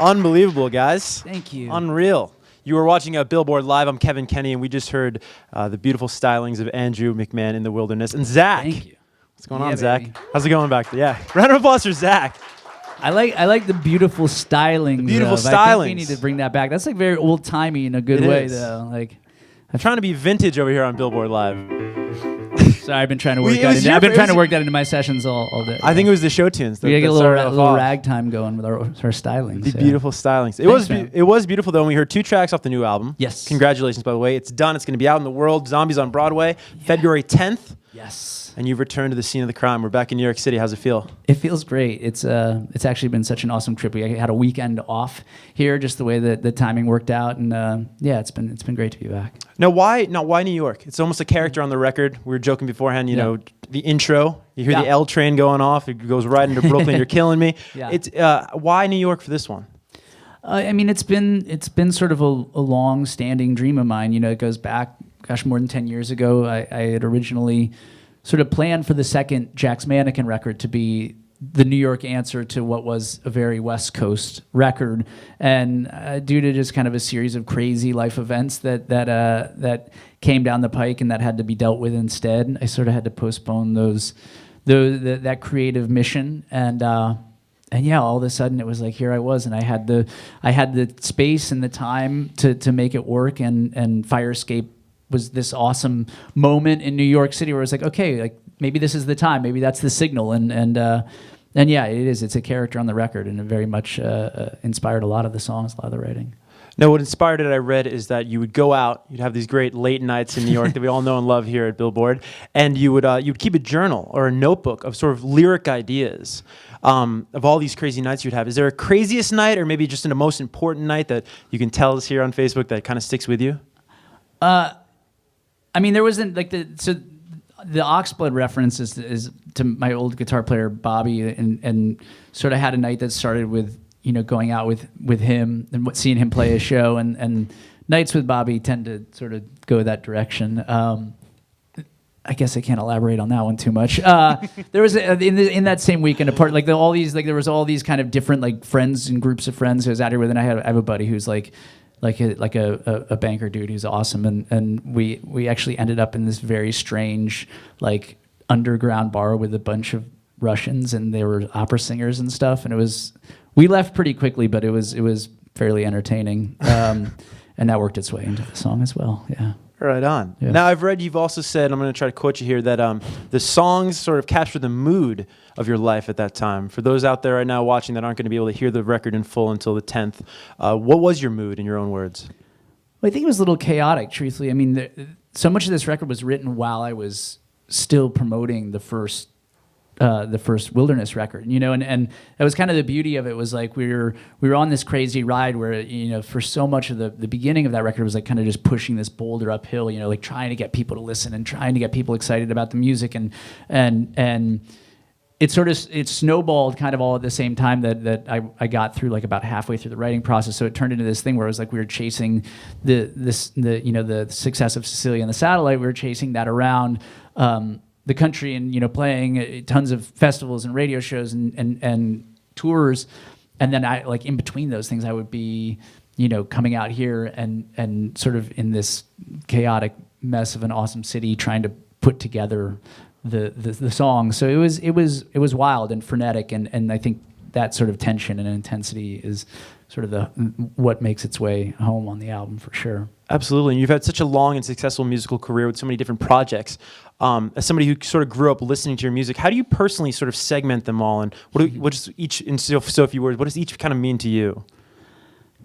Unbelievable, guys. Thank you. Unreal. You were watching Billboard Live. I'm Kevan Kenney, and we just heard the beautiful stylings of Andrew McMahon in the Wilderness. And Zach. Thank you. What's going on, Zach? Baby. How's it going back there? Yeah. Round of applause for Zach. I like the beautiful stylings. The beautiful stylings. I think we need to bring that back. That's like very old timey in a good way, though. Like, I'm trying to be vintage over here on Billboard Live. Sorry, I've been trying to work that into. I've been trying to work that into my sessions all day. I think it was the show tunes. We gotta get a little ragtime going with our stylings. The beautiful stylings. It was beautiful though. And we heard 2 tracks off the new album. Yes. Congratulations, by the way. It's done. It's going to be out in the world. Zombies on Broadway, February 10th. Yes. And you've returned to the scene of the crime. We're back in New York City. How's it feel? It feels great. It's actually been such an awesome trip. We had a weekend off here, just the way that the timing worked out, and it's been great to be back. Now, why New York? It's almost a character on the record. We were joking beforehand. You know, the intro. You hear the L train going off. It goes right into Brooklyn. You're killing me. Yeah. It's why New York for this one? I mean, it's been sort of a long-standing dream of mine. You know, it goes back, more than 10 years ago. I had originally sort of planned for the second Jack's Mannequin record to be the New York answer to what was a very West Coast record, and due to just kind of a series of crazy life events that came down the pike and that had to be dealt with instead, I sort of had to postpone that creative mission, and yeah, all of a sudden it was like here I was, and I had the space and the time to make it work, and Firescape was this awesome moment in New York City where it's like, okay, like maybe this is the time, maybe that's the signal, and yeah, it is. It's a character on the record, and it very much inspired a lot of the songs, a lot of the writing. Now, what inspired it, I read, is that you would go out, you'd have these great late nights in New York that we all know and love here at Billboard, and you'd keep a journal or a notebook of sort of lyric ideas of all these crazy nights you'd have. Is there a craziest night, or maybe just a most important night that you can tell us here on Facebook that kind of sticks with you? I mean, there wasn't like the Oxblood reference is to my old guitar player Bobby, and sort of had a night that started with going out with him and seeing him play a show, and nights with Bobby tend to sort of go that direction. I guess I can't elaborate on that one too much. There was in that same weekend apart, like there was all these kind of different like friends and groups of friends who I was out here with, and I have a buddy who's like a banker dude who's awesome, and we actually ended up in this very strange like underground bar with a bunch of Russians, and they were opera singers and stuff, and we left pretty quickly, but it was fairly entertaining, and that worked its way into the song as well. Yeah. Right on. Yeah. Now, I've read you've also said, I'm going to try to quote you here, that the songs sort of capture the mood of your life at that time. For those out there right now watching that aren't going to be able to hear the record in full until the 10th, what was your mood in your own words? Well, I think it was a little chaotic, truthfully. I mean, so much of this record was written while I was still promoting the first Wilderness record, and that was kind of the beauty of it. Was like we were on this crazy ride where for so much of the beginning of that record was like kind of just pushing this boulder uphill, like trying to get people to listen and trying to get people excited about the music, and it snowballed kind of all at the same time that I got through like about halfway through the writing process. So it turned into this thing where it was like we were chasing the success of Cecilia and the Satellite. We were chasing that around the country, and playing tons of festivals and radio shows and tours, and then I like in between those things I would be coming out here and sort of in this chaotic mess of an awesome city trying to put together the song. So it was wild and frenetic, and I think that sort of tension and intensity is sort of what makes its way home on the album for sure. Absolutely. And you've had such a long and successful musical career with so many different projects. As somebody who sort of grew up listening to your music, how do you personally sort of segment them all? And what does each, in so few words, what does each kind of mean to you?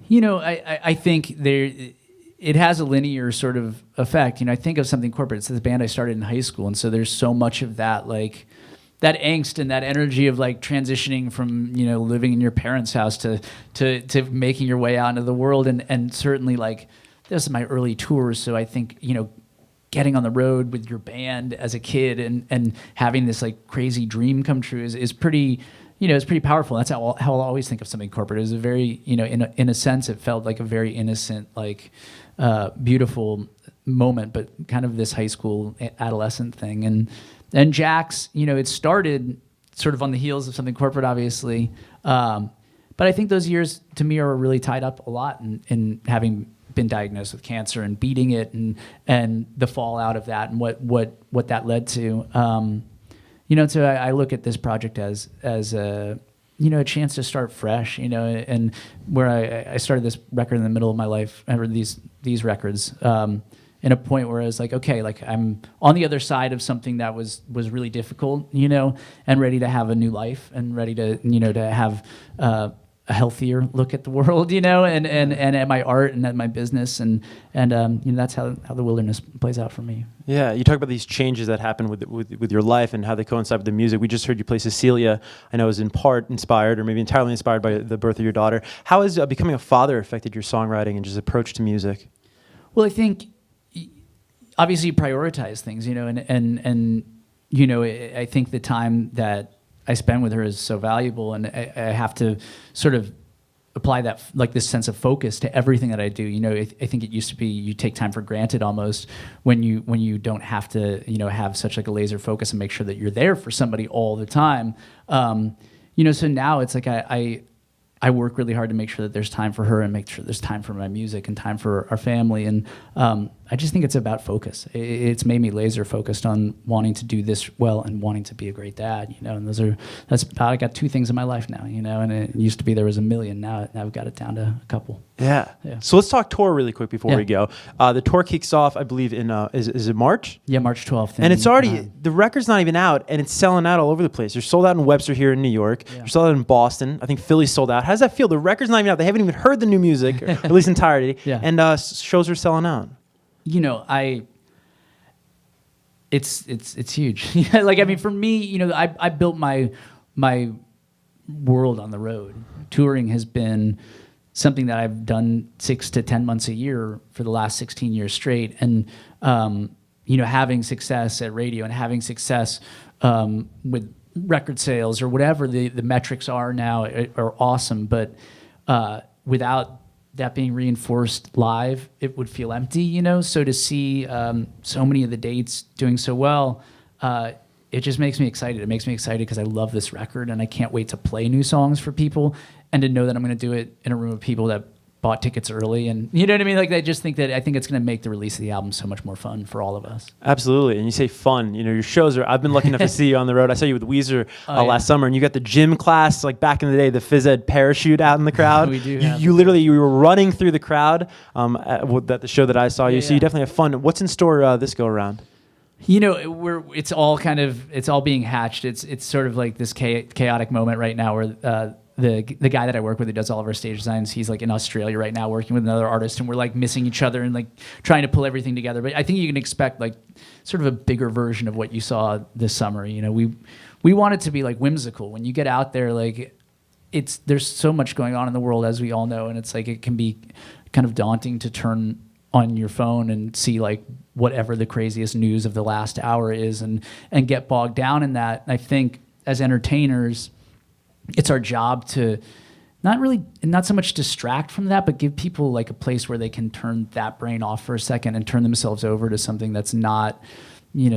I think it has a linear sort of effect. I think of Something Corporate. It's this band I started in high school. And so there's so much of that, like, that angst and that energy of like transitioning from living in your parents' house to making your way out into the world, and certainly like those are my early tours. So I think getting on the road with your band as a kid and having this like crazy dream come true is pretty it's pretty powerful. That's how I'll always think of Something Corporate. It was a very in a sense it felt like a very innocent, like beautiful moment, but kind of this high school adolescent thing. And Jack's, it started sort of on the heels of Something Corporate, obviously, But I think those years to me are really tied up a lot in having been diagnosed with cancer and beating it and the fallout of that and what that led to. So I look at this project as a a chance to start fresh, and where I started this record in the middle of my life, or these records, in a point where I was like, okay, like I'm on the other side of something that was really difficult, and ready to have a new life and ready to, to have a healthier look at the world, and at my art and at my business, and that's how the wilderness plays out for me. Yeah, you talk about these changes that happen with your life and how they coincide with the music. We just heard you play Cecilia. I know it was in part inspired, or maybe entirely inspired by the birth of your daughter. How has becoming a father affected your songwriting and just approach to music? Well, I think obviously you prioritize things, and I think the time that I spend with her is so valuable, and I have to sort of apply that, like this sense of focus to everything that I do. I think it used to be you take time for granted almost when you don't have to, have such like a laser focus and make sure that you're there for somebody all the time. So now it's like I work really hard to make sure that there's time for her and make sure there's time for my music and time for our family. And I just think it's about focus. It's made me laser focused on wanting to do this well and wanting to be a great dad, and I got 2 things in my life now, and it used to be there was a million. Now I've got it down to a couple. Yeah. So let's talk tour really quick before we go. The tour kicks off, I believe, in is it March? Yeah, March 12th. And it's already the record's not even out, and it's selling out all over the place. You're sold out in Webster here in New York. Yeah. You're sold out in Boston. I think Philly's sold out. How does that feel? The record's not even out. They haven't even heard the new music, or at least entirety. Yeah. And shows are selling out. It's huge. Like, I mean, for me, I built my world on the road. Touring has been something that I've done 6 to 10 months a year for the last 16 years straight. And, having success at radio and having success with record sales or whatever the metrics are now are awesome. But without that being reinforced live, it would feel empty, So to see so many of the dates doing so well, it just makes me excited. It makes me excited because I love this record and I can't wait to play new songs for people and to know that I'm going to do it in a room of people that bought tickets early. And you know what I mean? Like, I just think it's going to make the release of the album so much more fun for all of us. Absolutely. And you say fun, your shows I've been lucky enough to see you on the road. I saw you with Weezer last summer, and you got the gym class, like back in the day, the phys ed parachute out in the crowd. We do. You were running through the crowd at the show that I saw you. So you definitely have fun. What's in store this go around? It's all being hatched. It's sort of like this chaotic moment right now where the guy that I work with who does all of our stage designs, he's like in Australia right now working with another artist, and we're like missing each other and like trying to pull everything together. But I think you can expect like sort of a bigger version of what you saw this summer. We want it to be like whimsical. When you get out there, like there's so much going on in the world, as we all know, and it's like it can be kind of daunting to turn on your phone and see like whatever the craziest news of the last hour is and get bogged down in that. And I think as entertainers, it's our job to not so much distract from that, but give people like a place where they can turn that brain off for a second and turn themselves over to something that's not,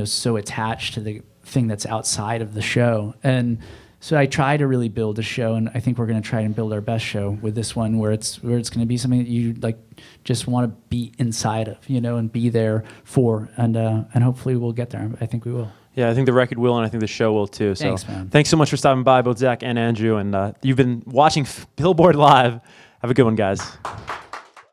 so attached to the thing that's outside of the show. And so I try to really build a show, and I think we're going to try and build our best show with this one, where it's going to be something that you like just want to be inside of, and be there for, and hopefully we'll get there. I think we will. Yeah, I think the record will, and I think the show will too. So thanks, man. Thanks so much for stopping by, both Zach and Andrew. And you've been watching Billboard Live. Have a good one, guys.